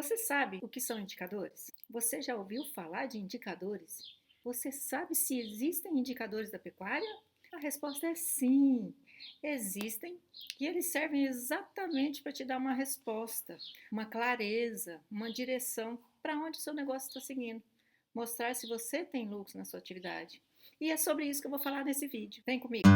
Você sabe o que são indicadores? Você já ouviu falar de indicadores? Você sabe se existem indicadores da pecuária? A resposta é sim, existem e eles servem exatamente para te dar uma resposta, uma clareza, uma direção para onde o seu negócio está seguindo, mostrar se você tem lucro na sua atividade. E é sobre isso que eu vou falar nesse vídeo. Vem comigo!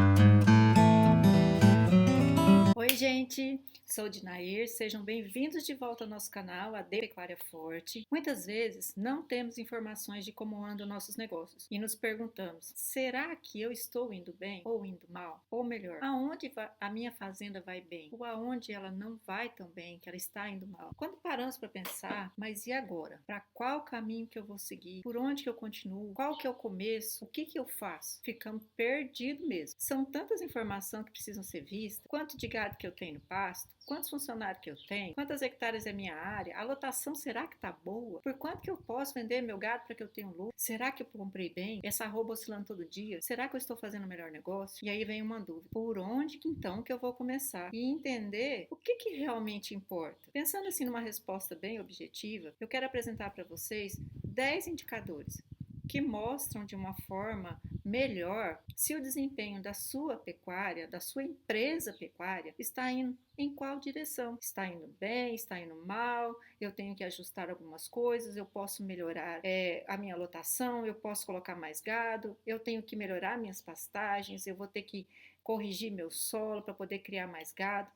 Oi, gente! Sou Dinair, sejam bem-vindos de volta ao nosso canal, a Pecuária Forte. Muitas vezes não temos informações de como andam nossos negócios e nos perguntamos: será que eu estou indo bem ou indo mal? Ou melhor, aonde a minha fazenda vai bem ou aonde ela não vai tão bem, que ela está indo mal? Quando paramos para pensar, mas e agora? Para qual caminho que eu vou seguir? Por onde que eu continuo? Qual que é o começo? O que eu faço? Ficamos perdidos mesmo. São tantas informações que precisam ser vistas. Quanto de gado que eu tenho no pasto? Quantos funcionários que eu tenho? Quantas hectares é minha área? A lotação será que tá boa? Por quanto que eu posso vender meu gado para que eu tenha um lucro? Será que eu comprei bem? Essa arroba oscilando todo dia? Será que eu estou fazendo o melhor negócio? E aí vem uma dúvida. Por onde que então que eu vou começar? E entender o que realmente importa. Pensando assim numa resposta bem objetiva, eu quero apresentar para vocês 10 indicadores que mostram de uma forma melhor se o desempenho da sua pecuária, da sua empresa pecuária, está indo em qual direção. Está indo bem, está indo mal, eu tenho que ajustar algumas coisas, eu posso melhorar a minha lotação, eu posso colocar mais gado, eu tenho que melhorar minhas pastagens, eu vou ter que corrigir meu solo para poder criar mais gado.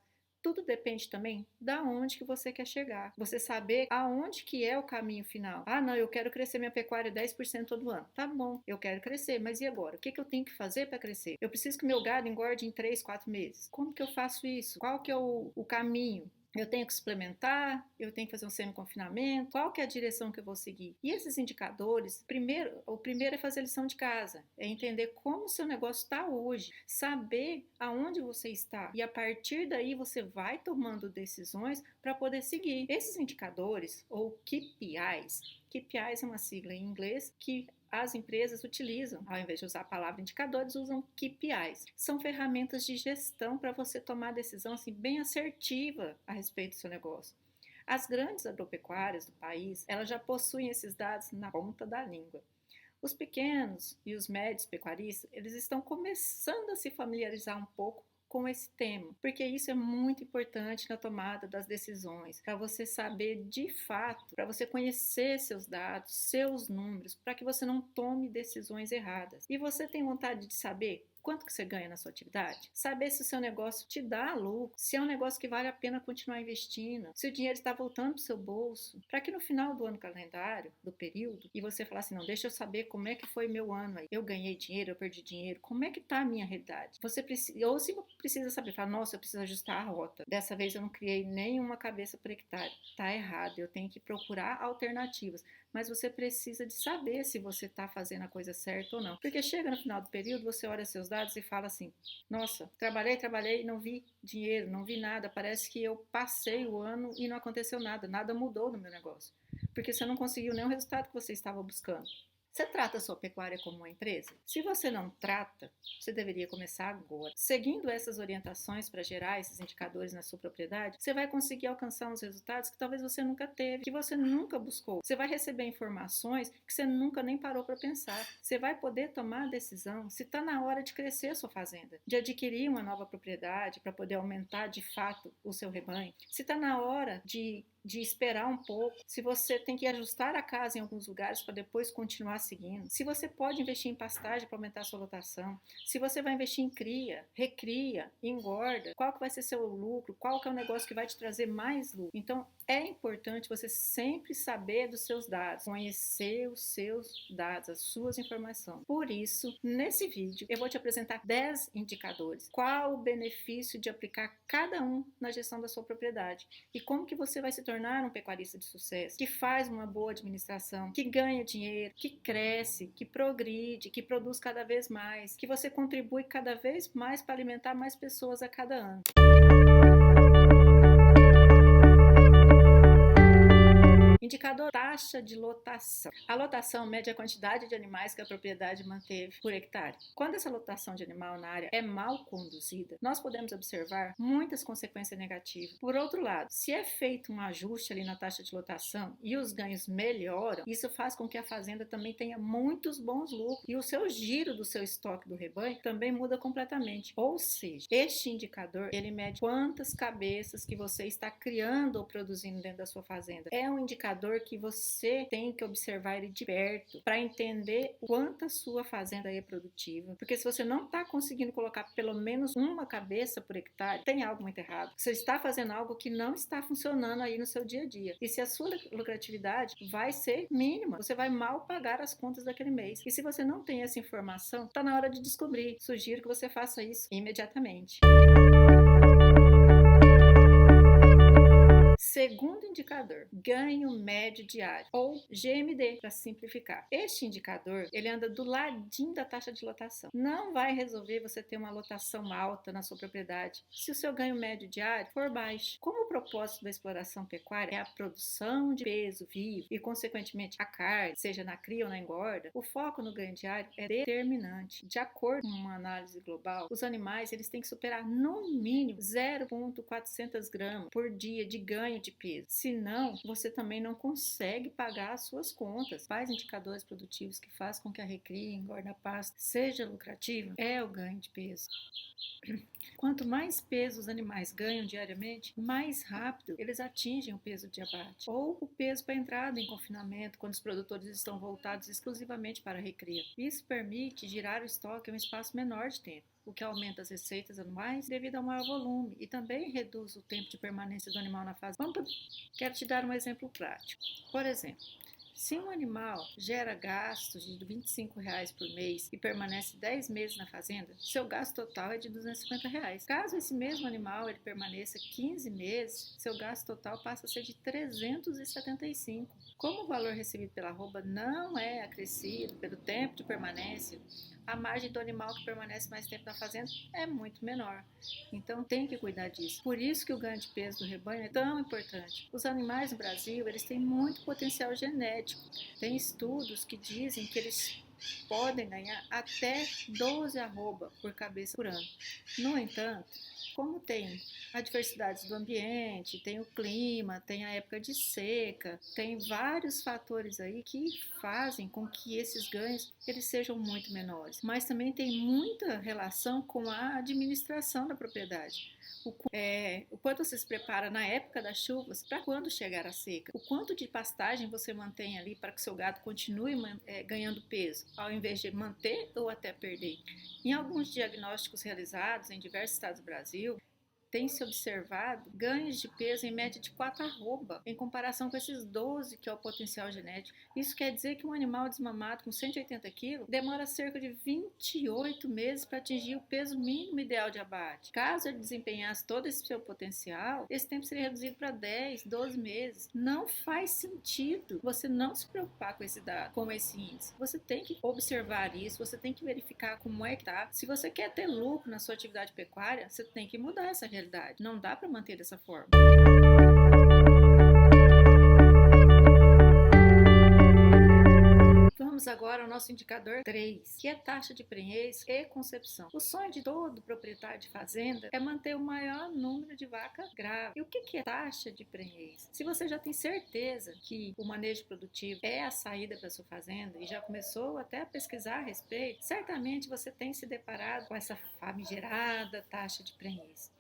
Tudo depende também da onde que você quer chegar. Você saber aonde que é o caminho final. Ah, não, eu quero crescer minha pecuária 10% todo ano. Tá bom, eu quero crescer, mas e agora? O que eu tenho que fazer para crescer? Eu preciso que meu gado engorde em 3, 4 meses. Como que eu faço isso? Qual que é o caminho? Eu tenho que suplementar, eu tenho que fazer um semi-confinamento, qual que é a direção que eu vou seguir? E esses indicadores, o primeiro é fazer a lição de casa, é entender como o seu negócio está hoje, saber aonde você está e a partir daí você vai tomando decisões para poder seguir. Esses indicadores, ou KPIs é uma sigla em inglês que as empresas utilizam, ao invés de usar a palavra indicadores, usam KPIs. São ferramentas de gestão para você tomar decisão assim, bem assertiva a respeito do seu negócio. As grandes agropecuárias do país, elas já possuem esses dados na ponta da língua. Os pequenos e os médios pecuaristas, eles estão começando a se familiarizar um pouco com esse tema, porque isso é muito importante na tomada das decisões, para você saber de fato, para você conhecer seus dados, seus números, para que você não tome decisões erradas. E você tem vontade de saber quanto que você ganha na sua atividade? Saber se o seu negócio te dá lucro, se é um negócio que vale a pena continuar investindo, se o dinheiro está voltando para o seu bolso, para que no final do ano calendário, do período, e você falar assim, não, deixa eu saber como é que foi meu ano aí. Eu ganhei dinheiro, eu perdi dinheiro, como é que está a minha realidade? Você precisa, ou se precisa saber, fala, nossa, eu preciso ajustar a rota. Dessa vez eu não criei nenhuma cabeça por hectare. Está errado, eu tenho que procurar alternativas. Mas você precisa de saber se você está fazendo a coisa certa ou não. Porque chega no final do período, você olha seus dados e fala assim, nossa, trabalhei, não vi dinheiro, não vi nada, parece que eu passei o ano e não aconteceu nada, nada mudou no meu negócio. Porque você não conseguiu nenhum resultado que você estava buscando. Você trata a sua pecuária como uma empresa? Se você não trata, você deveria começar agora. Seguindo essas orientações para gerar esses indicadores na sua propriedade, você vai conseguir alcançar uns resultados que talvez você nunca teve, que você nunca buscou. Você vai receber informações que você nunca nem parou para pensar. Você vai poder tomar a decisão se está na hora de crescer a sua fazenda, de adquirir uma nova propriedade para poder aumentar de fato o seu rebanho. Se está na hora de esperar um pouco, se você tem que ajustar a casa em alguns lugares para depois continuar seguindo, se você pode investir em pastagem para aumentar a sua lotação, se você vai investir em cria, recria, engorda, qual que vai ser seu lucro, qual que é o negócio que vai te trazer mais lucro. Então, é importante você sempre saber dos seus dados, conhecer os seus dados, as suas informações. Por isso, nesse vídeo, eu vou te apresentar 10 indicadores. Qual o benefício de aplicar cada um na gestão da sua propriedade e como que você vai se tornar um pecuarista de sucesso, que faz uma boa administração, que ganha dinheiro, que cresce, que progride, que produz cada vez mais, que você contribui cada vez mais para alimentar mais pessoas a cada ano. Indicador taxa taxa de lotação. A lotação mede a quantidade de animais que a propriedade manteve por hectare. Quando essa lotação de animal na área é mal conduzida, nós podemos observar muitas consequências negativas. Por outro lado, se é feito um ajuste ali na taxa de lotação e os ganhos melhoram, isso faz com que a fazenda também tenha muitos bons lucros e o seu giro do seu estoque do rebanho também muda completamente. Ou seja, este indicador, ele mede quantas cabeças que você está criando ou produzindo dentro da sua fazenda. É um indicador que você tem que observar ele de perto para entender o quanto a sua fazenda é produtiva, porque se você não está conseguindo colocar pelo menos uma cabeça por hectare, tem algo muito errado. Você está fazendo algo que não está funcionando aí no seu dia a dia. E se a sua lucratividade vai ser mínima, você vai mal pagar as contas daquele mês. E se você não tem essa informação, está na hora de descobrir. Sugiro que você faça isso imediatamente. Segundo indicador, ganho médio diário, ou GMD, para simplificar. Este indicador, ele anda do ladinho da taxa de lotação. Não vai resolver você ter uma lotação alta na sua propriedade se o seu ganho médio diário for baixo. Como o propósito da exploração pecuária é a produção de peso vivo e, consequentemente, a carne, seja na cria ou na engorda, o foco no ganho diário é determinante. De acordo com uma análise global, os animais eles têm que superar no mínimo 0,400 gramas por dia de ganho de peso. Senão, você também não consegue pagar as suas contas. Quais indicadores produtivos que faz com que a recria e engorda pasto seja lucrativa é o ganho de peso. Quanto mais peso os animais ganham diariamente, mais rápido eles atingem o peso de abate ou o peso para entrada em confinamento, quando os produtores estão voltados exclusivamente para a recria. Isso permite girar o estoque em um espaço menor de tempo, o que aumenta as receitas anuais devido ao maior volume e também reduz o tempo de permanência do animal na fazenda. Quero te dar um exemplo prático. Por exemplo, se um animal gera gastos de R$ 25 por mês e permanece 10 meses na fazenda, seu gasto total é de R$ 250. Caso esse mesmo animal ele permaneça 15 meses, seu gasto total passa a ser de 375. Como o valor recebido pela arroba não é acrescido pelo tempo de permanência, a margem do animal que permanece mais tempo na fazenda é muito menor. Então tem que cuidar disso. Por isso que o ganho de peso do rebanho é tão importante. Os animais no Brasil, eles têm muito potencial genético. Tem estudos que dizem que eles podem ganhar até 12 arroba por cabeça por ano. No entanto, como tem a diversidade do ambiente, tem o clima, tem a época de seca, tem vários fatores aí que fazem com que esses ganhos eles sejam muito menores. Mas também tem muita relação com a administração da propriedade. O quanto você se prepara na época das chuvas para quando chegar a seca. O quanto de pastagem você mantém ali para que seu gado continue ganhando peso, ao invés de manter ou até perder. Em alguns diagnósticos realizados em diversos estados do Brasil, tem-se observado ganhos de peso em média de 4 arroba, em comparação com esses 12 que é o potencial genético. Isso quer dizer que um animal desmamado com 180 kg demora cerca de 28 meses para atingir o peso mínimo ideal de abate. Caso ele desempenhasse todo esse seu potencial, esse tempo seria reduzido para 10, 12 meses. Não faz sentido você não se preocupar com esse dado, com esse índice. Você tem que observar isso, você tem que verificar como é que tá. Se você quer ter lucro na sua atividade pecuária, você tem que mudar essa realidade. Não dá para manter dessa forma. Vamos agora ao nosso indicador 3, que é taxa de prenhez e concepção. O sonho de todo proprietário de fazenda é manter o maior número de vacas grávidas. E o que é taxa de prenhez? Se você já tem certeza que o manejo produtivo é a saída para sua fazenda e já começou até a pesquisar a respeito, certamente você tem se deparado com essa famigerada taxa de prenhez.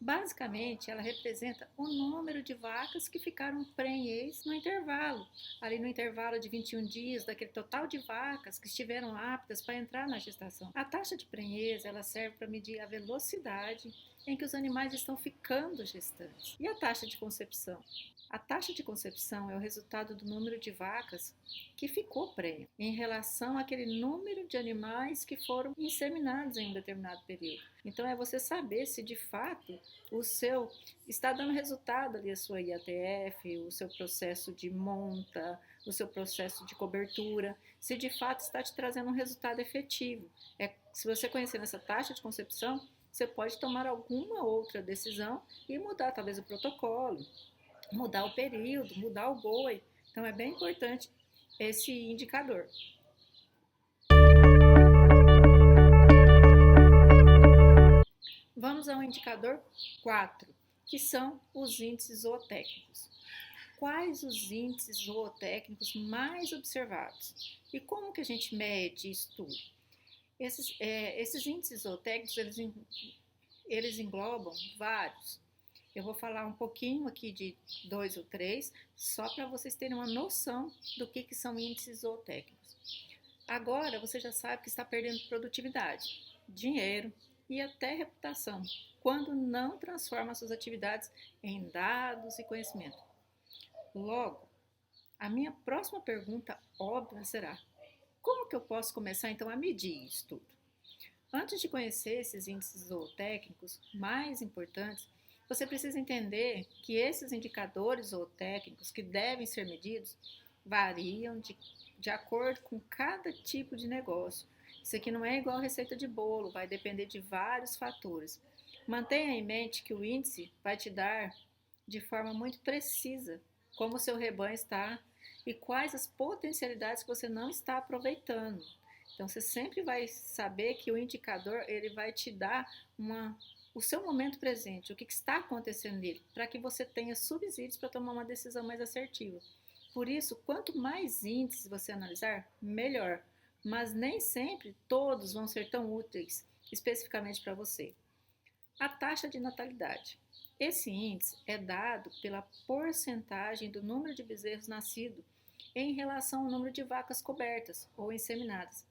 Basicamente, ela representa o número de vacas que ficaram prenhez no intervalo, ali no intervalo de 21 dias, daquele total de vacas que estiveram aptas para entrar na gestação. A taxa de prenhez, ela serve para medir a velocidade em que os animais estão ficando gestantes. E a taxa de concepção? A taxa de concepção é o resultado do número de vacas que ficou prenha em relação àquele número de animais que foram inseminados em um determinado período. Então é você saber se de fato o seu está dando resultado ali, a sua IATF, o seu processo de monta, o seu processo de cobertura, se de fato está te trazendo um resultado efetivo. Se você conhecer essa taxa de concepção, você pode tomar alguma outra decisão e mudar talvez o protocolo, mudar o período, mudar o boi. Então é bem importante esse indicador. Vamos ao indicador 4, que são os índices zootécnicos. Quais os índices zootécnicos mais observados? E como que a gente mede isso tudo? Esses índices zootécnicos, eles englobam vários. Eu vou falar um pouquinho aqui de 2 ou 3, só para vocês terem uma noção do que são índices zootécnicos. Agora você já sabe que está perdendo produtividade, dinheiro e até reputação, quando não transforma suas atividades em dados e conhecimento. Logo, a minha próxima pergunta óbvia será: como que eu posso começar então a medir isso tudo? Antes de conhecer esses índices zootécnicos mais importantes, você precisa entender que esses indicadores zootécnicos que devem ser medidos variam de acordo com cada tipo de negócio. Isso aqui não é igual receita de bolo, vai depender de vários fatores. Mantenha em mente que o índice vai te dar de forma muito precisa como o seu rebanho está e quais as potencialidades que você não está aproveitando. Então você sempre vai saber que o indicador ele vai te dar o seu momento presente, o que está acontecendo nele, para que você tenha subsídios para tomar uma decisão mais assertiva. Por isso, quanto mais índices você analisar, melhor. Mas nem sempre todos vão ser tão úteis especificamente para você. A taxa de natalidade. Esse índice é dado pela porcentagem do número de bezerros nascidos em relação ao número de vacas cobertas ou inseminadas.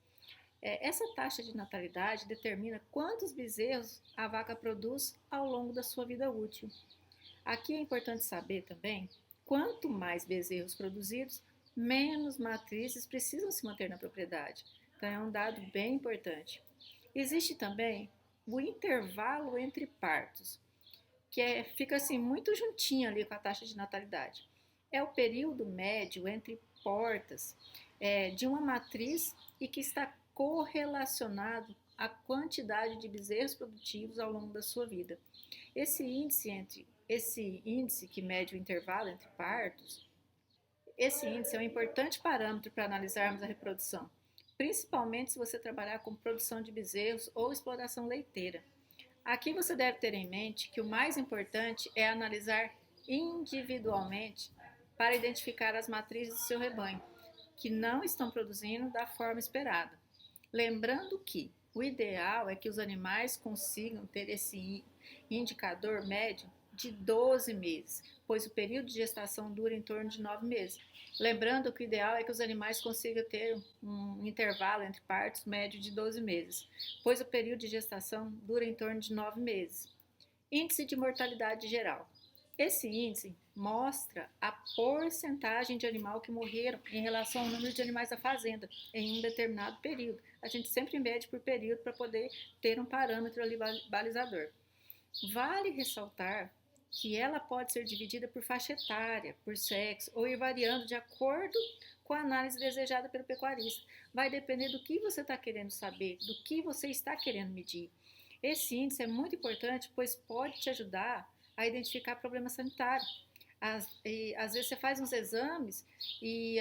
Essa taxa de natalidade determina quantos bezerros a vaca produz ao longo da sua vida útil. Aqui é importante saber também, quanto mais bezerros produzidos, menos matrizes precisam se manter na propriedade. Então é um dado bem importante. Existe também o intervalo entre partos, que fica assim muito juntinho ali com a taxa de natalidade. É o período médio entre portas de uma matriz e que está correlacionado à quantidade de bezerros produtivos ao longo da sua vida. Esse índice que mede o intervalo entre partos, esse índice é um importante parâmetro para analisarmos a reprodução, principalmente se você trabalhar com produção de bezerros ou exploração leiteira. Aqui você deve ter em mente que o mais importante é analisar individualmente para identificar as matrizes do seu rebanho, que não estão produzindo da forma esperada. Lembrando que o ideal é que os animais consigam ter esse indicador médio de 12 meses, pois o período de gestação dura em torno de 9 meses. Lembrando que o ideal é que os animais consigam ter um intervalo entre partos médio de 12 meses, pois o período de gestação dura em torno de 9 meses. Índice de mortalidade geral. Esse índice mostra a porcentagem de animal que morreram em relação ao número de animais da fazenda em um determinado período. A gente sempre mede por período para poder ter um parâmetro ali balizador. Vale ressaltar que ela pode ser dividida por faixa etária, por sexo, ou ir variando de acordo com a análise desejada pelo pecuarista. Vai depender do que você está querendo saber, do que você está querendo medir. Esse índice é muito importante, pois pode te ajudar a identificar problema sanitário. Às vezes você faz uns exames e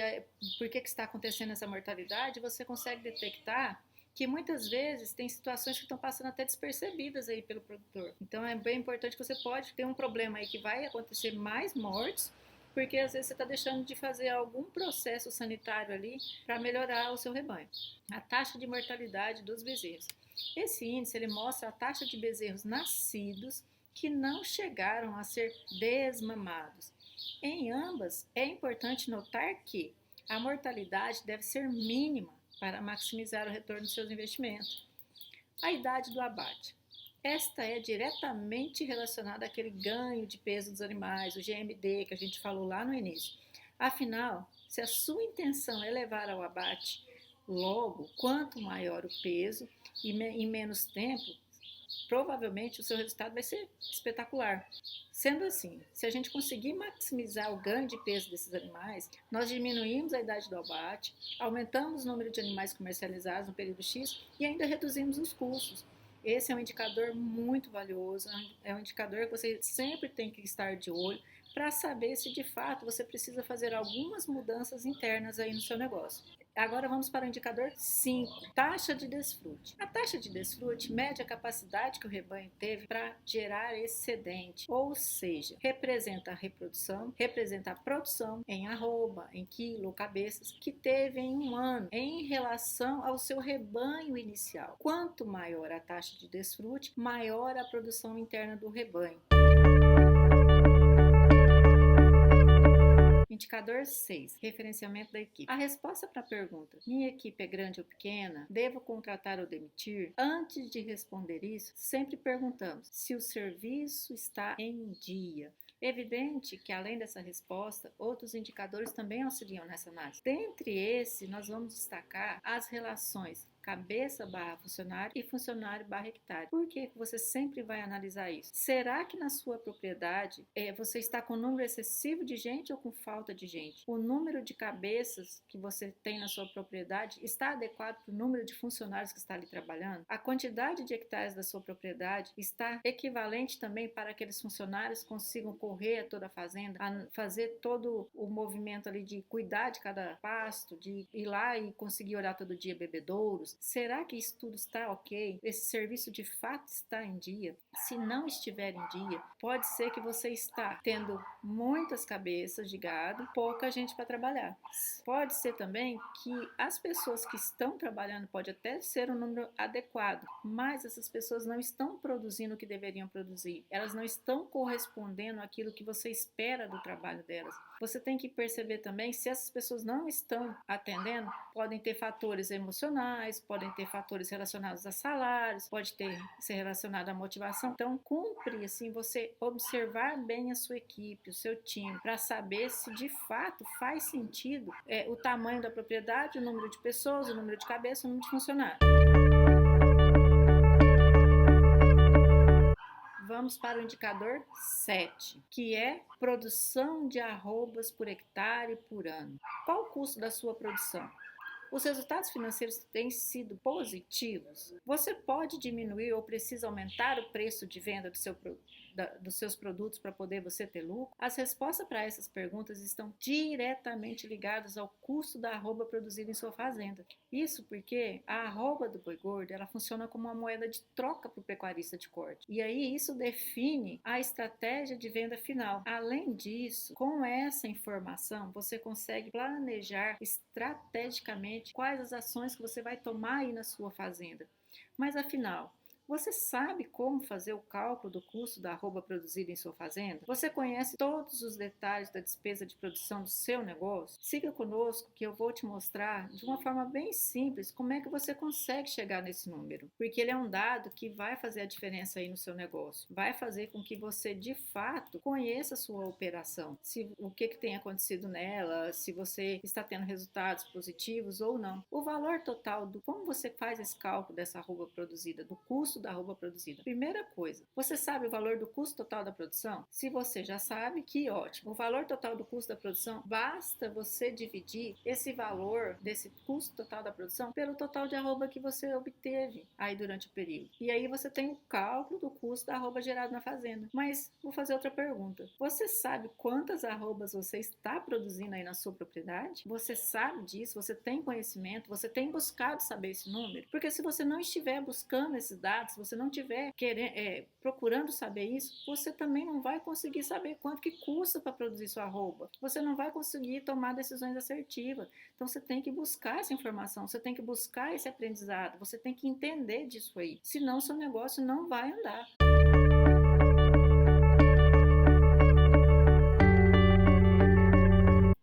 por que está acontecendo essa mortalidade, você consegue detectar que muitas vezes tem situações que estão passando até despercebidas aí pelo produtor. Então é bem importante que você pode ter um problema aí que vai acontecer mais mortes, porque às vezes você está deixando de fazer algum processo sanitário ali para melhorar o seu rebanho. A taxa de mortalidade dos bezerros. Esse índice ele mostra a taxa de bezerros nascidos que não chegaram a ser desmamados. Em ambas, é importante notar que a mortalidade deve ser mínima para maximizar o retorno dos seus investimentos. A idade do abate. Esta é diretamente relacionada àquele ganho de peso dos animais, o GMD, que a gente falou lá no início. Afinal, se a sua intenção é levar ao abate logo, quanto maior o peso e em menos tempo, provavelmente o seu resultado vai ser espetacular. Sendo assim, se a gente conseguir maximizar o ganho de peso desses animais, nós diminuímos a idade do abate, aumentamos o número de animais comercializados no período X e ainda reduzimos os custos. Esse é um indicador muito valioso, é um indicador que você sempre tem que estar de olho para saber se de fato você precisa fazer algumas mudanças internas aí no seu negócio. Agora vamos para o indicador 5, taxa de desfrute. A taxa de desfrute mede a capacidade que o rebanho teve para gerar excedente, ou seja, representa a reprodução, representa a produção em arroba, em quilo, cabeças, que teve em um ano em relação ao seu rebanho inicial. Quanto maior a taxa de desfrute, maior a produção interna do rebanho. Indicador 6, referenciamento da equipe. A resposta para a pergunta, minha equipe é grande ou pequena? Devo contratar ou demitir? Antes de responder isso, sempre perguntamos se o serviço está em dia. Evidente que, além dessa resposta, outros indicadores também auxiliam nessa análise. Dentre esses, nós vamos destacar as relações cabeça barra funcionário e funcionário barra hectare. Por que você sempre vai analisar isso? Será que na sua propriedade você está com um número excessivo de gente ou com falta de gente? O número de cabeças que você tem na sua propriedade está adequado para o número de funcionários que está ali trabalhando? A quantidade de hectares da sua propriedade está equivalente também para que aqueles funcionários consigam correr a toda a fazenda, a fazer todo o movimento ali de cuidar de cada pasto, de ir lá e conseguir olhar todo dia bebedouros? Será que isso tudo está ok? Esse serviço de fato está em dia? Se não estiver em dia, pode ser que você está tendo muitas cabeças de gado, pouca gente para trabalhar. Pode ser também que as pessoas que estão trabalhando, pode até ser um número adequado, mas essas pessoas não estão produzindo o que deveriam produzir. Elas não estão correspondendo àquilo que você espera do trabalho delas. Você tem que perceber também se essas pessoas não estão atendendo, podem ter fatores emocionais, podem ter fatores relacionados a salários, pode ser relacionado à motivação. Então, cumpre assim você observar bem a sua equipe, o seu time, para saber se de fato faz sentido o tamanho da propriedade, o número de pessoas, o número de cabeças, o número de funcionários. Vamos para o indicador 7, que é produção de arrobas por hectare por ano. Qual o custo da sua produção? Os resultados financeiros têm sido positivos? Você pode diminuir ou precisa aumentar o preço de venda dos seus produtos para poder você ter lucro? As respostas para essas perguntas estão diretamente ligadas ao custo da arroba produzida em sua fazenda. Isso porque a arroba do boi gordo ela funciona como uma moeda de troca para o pecuarista de corte. E aí isso define a estratégia de venda final. Além disso, com essa informação, você consegue planejar estrategicamente quais as ações que você vai tomar aí na sua fazenda. Mas afinal, você sabe como fazer o cálculo do custo da arroba produzida em sua fazenda? Você conhece todos os detalhes da despesa de produção do seu negócio? Siga conosco que eu vou te mostrar de uma forma bem simples como é que você consegue chegar nesse número. Porque ele é um dado que vai fazer a diferença aí no seu negócio. Vai fazer com que você de fato conheça a sua operação. O que tem acontecido nela, se você está tendo resultados positivos ou não. O valor total como você faz esse cálculo dessa arroba produzida, do custo da arroba produzida. Primeira coisa, você sabe o valor do custo total da produção? Se você já sabe, que ótimo. O valor total do custo da produção, basta você dividir esse valor desse custo total da produção pelo total de arroba que você obteve aí durante o período. E aí você tem o cálculo do custo da arroba gerado na fazenda. Mas vou fazer outra pergunta. Você sabe quantas arrobas você está produzindo aí na sua propriedade? Você sabe disso? Você tem conhecimento? Você tem buscado saber esse número? Porque se você não estiver buscando esses dados, se você não estiver procurando saber isso, você também não vai conseguir saber quanto que custa para produzir sua arroba. Você não vai conseguir tomar decisões assertivas. Então você tem que buscar essa informação, você tem que buscar esse aprendizado, você tem que entender disso aí. Senão seu negócio não vai andar.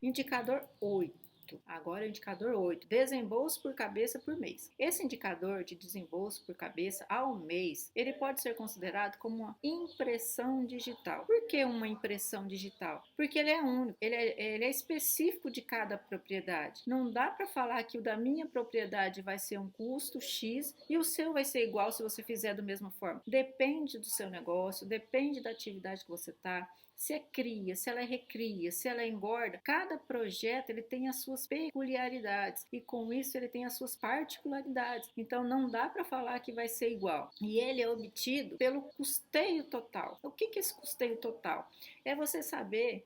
Indicador 8. Agora é o indicador 8, desembolso por cabeça por mês. Esse indicador de desembolso por cabeça ao mês, ele pode ser considerado como uma impressão digital. Por que uma impressão digital? Porque ele é único, ele é específico de cada propriedade. Não dá para falar que o da minha propriedade vai ser um custo X e o seu vai ser igual se você fizer da mesma forma. Depende do seu negócio, depende da atividade que você está. Se é cria, se ela é recria, se ela é engorda, cada projeto ele tem as suas suas peculiaridades e com isso ele tem as suas particularidades. Então não dá para falar que vai ser igual. E ele é obtido pelo custeio total. O que é esse custeio total? É você saber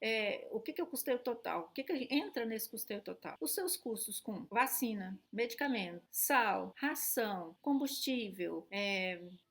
o que é o custeio total, o que entra nesse custeio total. Os seus custos com vacina, medicamento, sal, ração, combustível,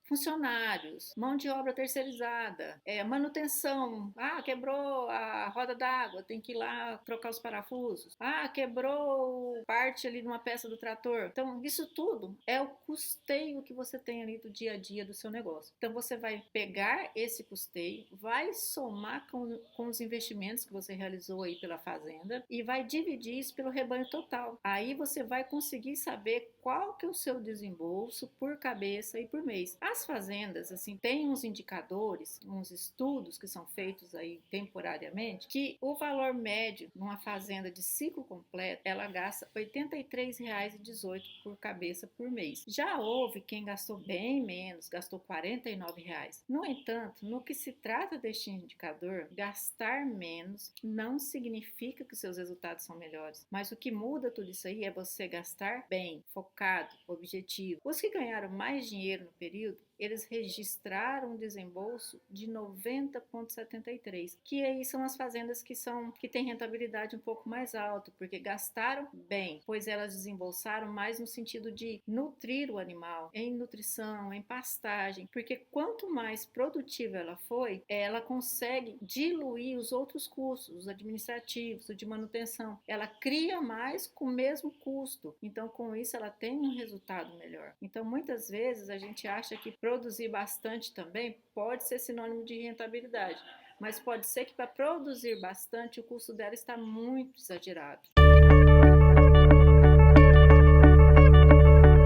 funcionários, mão de obra terceirizada, manutenção. Quebrou a roda d'água, tem que ir lá trocar os parafusos. Quebrou parte ali de uma peça do trator. Então, isso tudo é o custeio que você tem ali do dia a dia do seu negócio. Então, você vai pegar esse custeio, vai somar com os investimentos que você realizou aí pela fazenda e vai dividir isso pelo rebanho total. Aí você vai conseguir saber qual que é o seu desembolso por cabeça e por mês. As fazendas, assim, têm uns indicadores, uns estudos que são feitos aí temporariamente, que o valor médio numa fazenda de ciclo completo, ela gasta R$ 83,18 por cabeça por mês. Já houve quem gastou bem menos, gastou R$ 49. No entanto, no que se trata deste indicador, gastar menos não significa que os seus resultados são melhores, mas o que muda tudo isso aí é você gastar bem, focado, objetivo. Os que ganharam mais dinheiro no período, eles registraram um desembolso de 90,73, que aí são as fazendas que têm rentabilidade um pouco mais alta, porque gastaram bem, pois elas desembolsaram mais no sentido de nutrir o animal, em nutrição, em pastagem, porque quanto mais produtiva ela foi, ela consegue diluir os outros custos, os administrativos, o de manutenção. Ela cria mais com o mesmo custo, então com isso ela tem um resultado melhor. Então muitas vezes a gente acha que produzir bastante também pode ser sinônimo de rentabilidade, mas pode ser que para produzir bastante o custo dela está muito exagerado.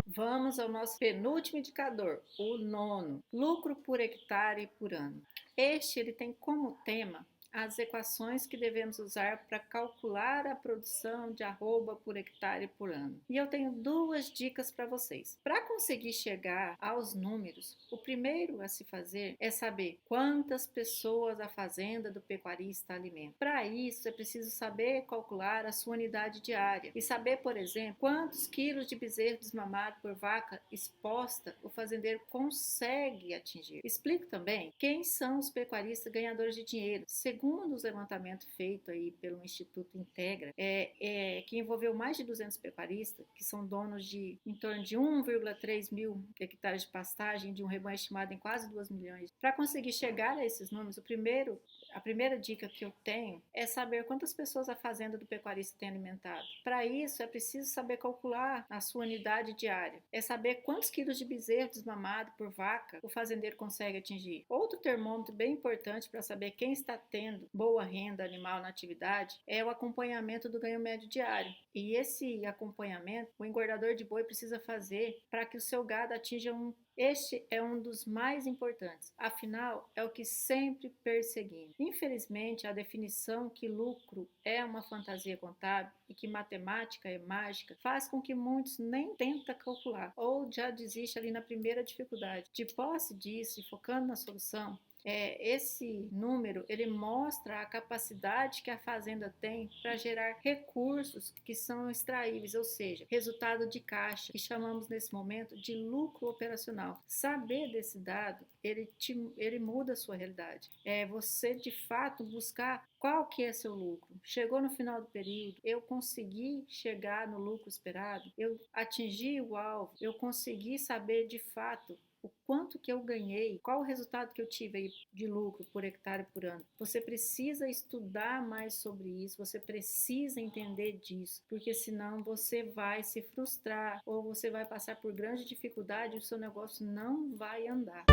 Vamos ao nosso penúltimo indicador, o nono, lucro por hectare por ano. Ele tem como tema as equações que devemos usar para calcular a produção de arroba por hectare por ano. E eu tenho duas dicas para vocês. Para conseguir chegar aos números, o primeiro a se fazer é saber quantas pessoas a fazenda do pecuarista alimenta. Para isso, é preciso saber calcular a sua unidade diária e saber, por exemplo, quantos quilos de bezerro desmamado por vaca exposta o fazendeiro consegue atingir. Explico também quem são os pecuaristas ganhadores de dinheiro. Segundo os levantamentos feitos aí pelo Instituto Integra, que envolveu mais de 200 pecuaristas, que são donos de em torno de 1,3 mil hectares de pastagem, de um rebanho estimado em quase 2 milhões. Para conseguir chegar a esses números, a primeira dica que eu tenho é saber quantas pessoas a fazenda do pecuarista tem alimentado. Para isso, é preciso saber calcular a sua unidade diária. É saber quantos quilos de bezerro desmamado por vaca o fazendeiro consegue atingir. Outro termômetro bem importante para saber quem está tendo boa renda animal na atividade é o acompanhamento do ganho médio diário. E esse acompanhamento, o engordador de boi precisa fazer para que o seu gado atinja Este é um dos mais importantes, afinal, é o que sempre perseguimos. Infelizmente, a definição que lucro é uma fantasia contábil e que matemática é mágica faz com que muitos nem tentem calcular ou já desistam ali na primeira dificuldade. De posse disso e focando na solução, esse número ele mostra a capacidade que a fazenda tem para gerar recursos que são extraíveis, ou seja, resultado de caixa, que chamamos nesse momento de lucro operacional. Saber desse dado, ele muda a sua realidade. É você de fato buscar qual que é seu lucro. Chegou no final do período, eu consegui chegar no lucro esperado, eu atingi o alvo, eu consegui saber de fato o quanto que eu ganhei, qual o resultado que eu tive aí de lucro por hectare por ano. Você precisa estudar mais sobre isso, você precisa entender disso, porque senão você vai se frustrar ou você vai passar por grande dificuldade e o seu negócio não vai andar.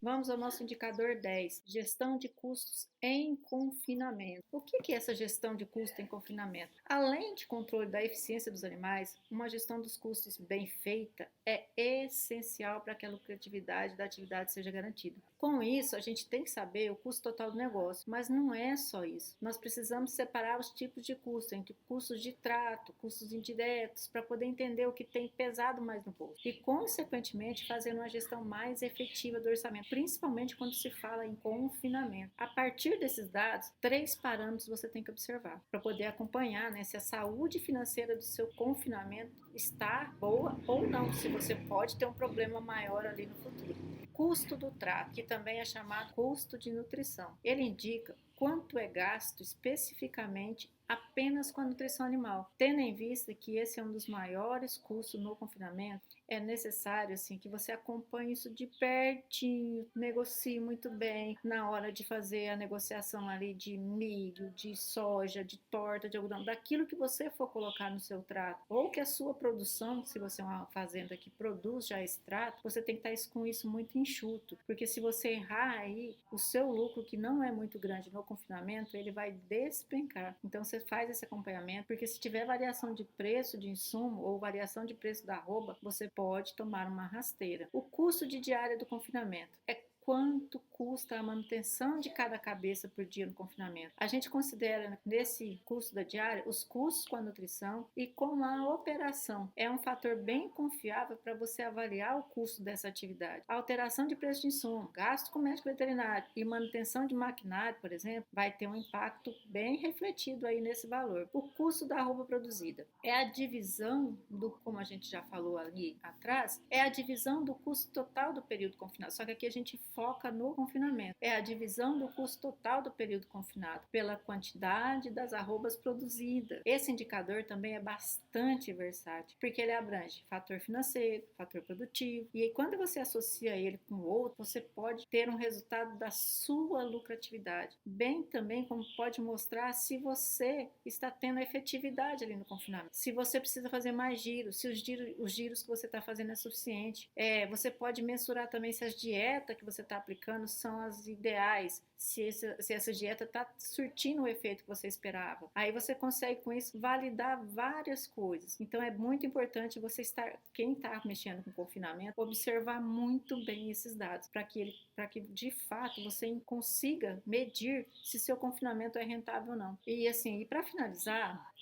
Vamos ao nosso indicador 10, gestão de custos em confinamento. O que é essa gestão de custo em confinamento? Além de controle da eficiência dos animais, uma gestão dos custos bem feita é essencial para que a lucratividade da atividade seja garantida. Com isso, a gente tem que saber o custo total do negócio, mas não é só isso. Nós precisamos separar os tipos de custo entre custos de trato, custos indiretos, para poder entender o que tem pesado mais no bolso e, consequentemente, fazer uma gestão mais efetiva do orçamento, principalmente principalmente quando se fala em confinamento. A partir desses dados, 3 parâmetros você tem que observar para poder acompanhar, né, se a saúde financeira do seu confinamento está boa ou não, se você pode ter um problema maior ali no futuro. Custo do trato, que também é chamado custo de nutrição. Ele indica quanto é gasto especificamente apenas com a nutrição animal. Tendo em vista que esse é um dos maiores custos no confinamento, é necessário assim que você acompanhe isso de pertinho, negocie muito bem na hora de fazer a negociação ali de milho, de soja, de torta, de algodão, daquilo que você for colocar no seu trato, ou que a sua produção, se você é uma fazenda que produz já esse trato, você tem que estar com isso muito enxuto, porque se você errar aí, o seu lucro, que não é muito grande no confinamento, ele vai despencar. Então você faz esse acompanhamento, porque se tiver variação de preço de insumo ou variação de preço da arroba, você pode tomar uma rasteira. O custo de diária do confinamento é quanto custa a manutenção de cada cabeça por dia no confinamento. A gente considera nesse custo da diária os custos com a nutrição e com a operação. É um fator bem confiável para você avaliar o custo dessa atividade. A alteração de preço de insumo, gasto com médico veterinário e manutenção de maquinário, por exemplo, vai ter um impacto bem refletido aí nesse valor. O custo da arroba produzida é a divisão do, como a gente já falou ali atrás, é a divisão do custo total do período confinado. Só que aqui a gente foca no confinamento. É a divisão do custo total do período confinado pela quantidade das arrobas produzidas. Esse indicador também é bastante versátil, porque ele abrange fator financeiro, fator produtivo, e aí, quando você associa ele com o outro, você pode ter um resultado da sua lucratividade, bem também como pode mostrar se você está tendo efetividade ali no confinamento, se você precisa fazer mais giros, se os giros que você está fazendo é suficiente. Você pode mensurar também se as dietas que você está aplicando são as ideais, se essa dieta está surtindo o efeito que você esperava. Aí você consegue com isso validar várias coisas. Então é muito importante você estar, quem está mexendo com confinamento, observar muito bem esses dados para que de fato você consiga medir se seu confinamento é rentável ou não. E assim, e para finalizar,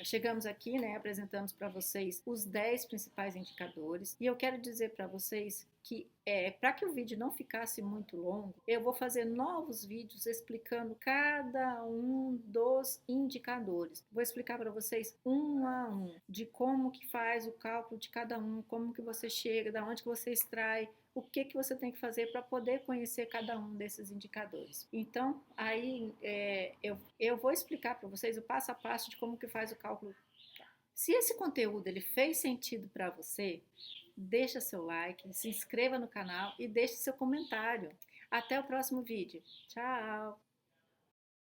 chegamos aqui, né, apresentamos para vocês os 10 principais indicadores, e eu quero dizer para vocês que para que o vídeo não ficasse muito longo, eu vou fazer novos vídeos explicando cada um dos indicadores. Vou explicar para vocês um a um de como que faz o cálculo de cada um, como que você chega, da onde que você extrai, o que que você tem que fazer para poder conhecer cada um desses indicadores. Então, aí eu vou explicar para vocês o passo a passo de como que faz o cálculo. Se esse conteúdo ele fez sentido para você, deixa seu like, se inscreva no canal e deixe seu comentário. Até o próximo vídeo. Tchau!